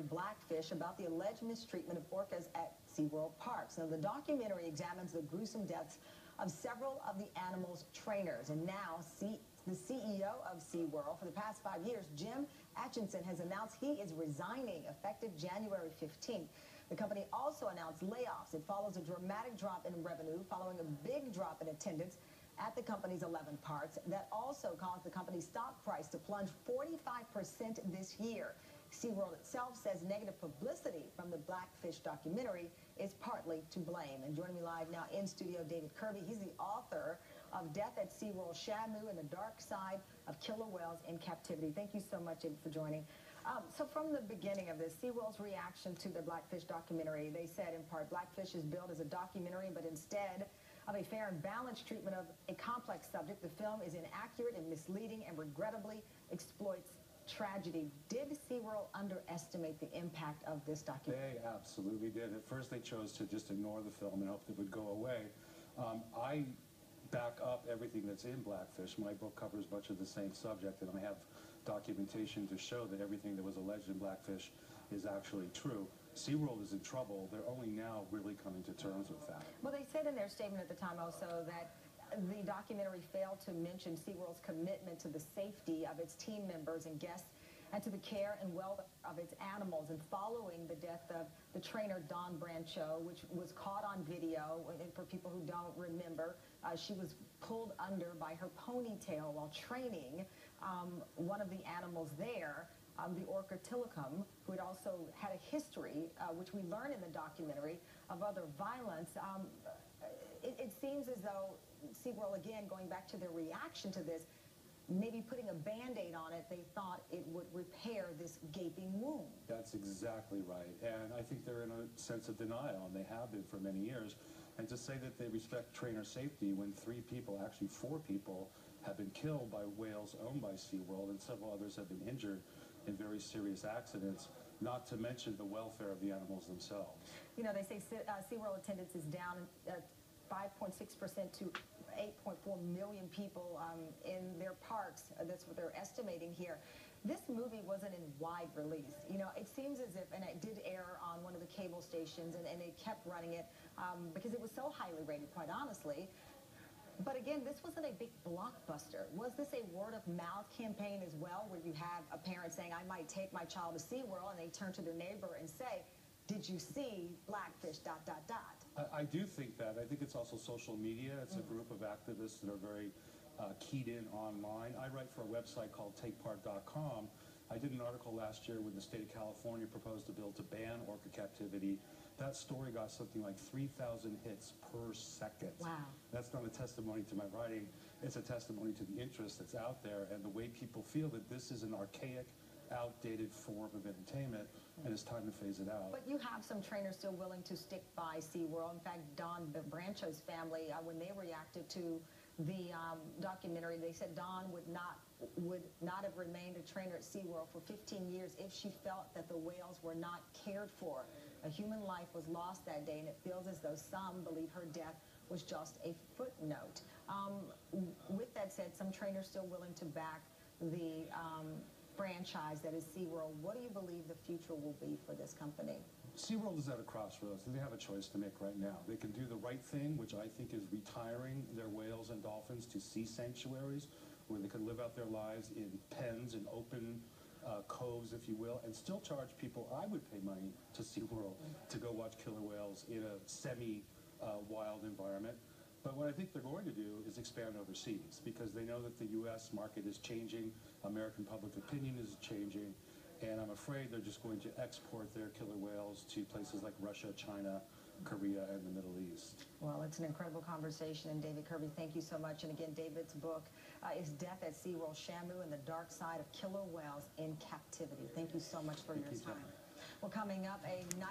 Blackfish about the alleged mistreatment of orcas at SeaWorld parks. Now, the documentary examines the gruesome deaths of several of the animals' trainers. And now, the CEO of SeaWorld for the past 5 years, Jim Atchison, has announced he is resigning effective January 15th. The company also announced layoffs. It follows a dramatic drop in revenue following a big drop in attendance at the company's 11 parks that also caused the company's stock price to plunge 45% this year. SeaWorld itself says negative publicity from the Blackfish documentary is partly to blame. And joining me live now in studio, David Kirby. He's the author of Death at SeaWorld, Shamu and the Dark Side of Killer Whales in Captivity. Thank you so much, David, for joining. So from the beginning of this, SeaWorld's reaction to the Blackfish documentary, they said in part, Blackfish is billed as a documentary, but instead of a fair and balanced treatment of a complex subject, the film is inaccurate and misleading and regrettably exploits tragedy. Did SeaWorld underestimate the impact of this documentary? They absolutely did. At first, they chose to just ignore the film and hope it would go away. I back up everything that's in Blackfish. My book covers much of the same subject, and I have documentation to show that everything that was alleged in Blackfish is actually true. SeaWorld is in trouble. They're only now really coming to terms with that. Well, they said in their statement at the time also that the documentary failed to mention SeaWorld's commitment to the safety of its team members and guests and to the care and welfare of its animals. And following the death of the trainer Dawn Brancho, which was caught on video, and for people who don't remember, she was pulled under by her ponytail while training one of the animals there, the orca Tilikum, who had also had a history, which we learn in the documentary, of other violence. It seems as though SeaWorld, again, going back to their reaction to this, maybe putting a Band-Aid on it, they thought it would repair this gaping wound. That's exactly right. And I think they're in a sense of denial, and they have been for many years. And to say that they respect trainer safety when 3 people, actually 4 people, have been killed by whales owned by SeaWorld, and several others have been injured in very serious accidents, not to mention the welfare of the animals themselves. You know, they say SeaWorld attendance is down 5.6% to 8.4 million people in their parks. That's what they're estimating here. This movie wasn't in wide release. You know, it seems as if, and it did air on one of the cable stations, and they kept running it because it was so highly rated, quite honestly. But again, this wasn't a big blockbuster. Was this a word-of-mouth campaign as well, where you have a parent saying, I might take my child to SeaWorld, and they turn to their neighbor and say, did you see Blackfish, ... I do think that. I think it's also social media. It's a group of activists that are very keyed in online. I write for a website called TakePart.com. I did an article last year when the state of California proposed a bill to ban orca captivity. That story got something like 3,000 hits per second. Wow. That's not a testimony to my writing. It's a testimony to the interest that's out there and the way people feel that this is an archaic, outdated form of entertainment, and it's time to phase it out. But you have some trainers still willing to stick by SeaWorld. In fact, Dawn Brancho's family, when they reacted to the documentary, they said Dawn would not have remained a trainer at SeaWorld for 15 years if she felt that the whales were not cared for. A human life was lost that day, and it feels as though some believe her death was just a footnote. With that said, some trainers still willing to back the franchise that is SeaWorld. What do you believe the future will be for this company? SeaWorld is at a crossroads, and they have a choice to make right now. They can do the right thing, which I think is retiring their whales and dolphins to sea sanctuaries, where they can live out their lives in pens and open coves, if you will, and still charge people. I would pay money to SeaWorld to go watch killer whales in a semi-wild environment. But what I think they're going to do is expand overseas, because they know that the U.S. market is changing, American public opinion is changing, and I'm afraid they're just going to export their killer whales to places like Russia, China, Korea, and the Middle East. Well, it's an incredible conversation, and David Kirby, thank you so much. And again, David's book is Death at SeaWorld, Shamu and the Dark Side of Killer Whales in Captivity. Thank you so much for your time. Well, coming up, a night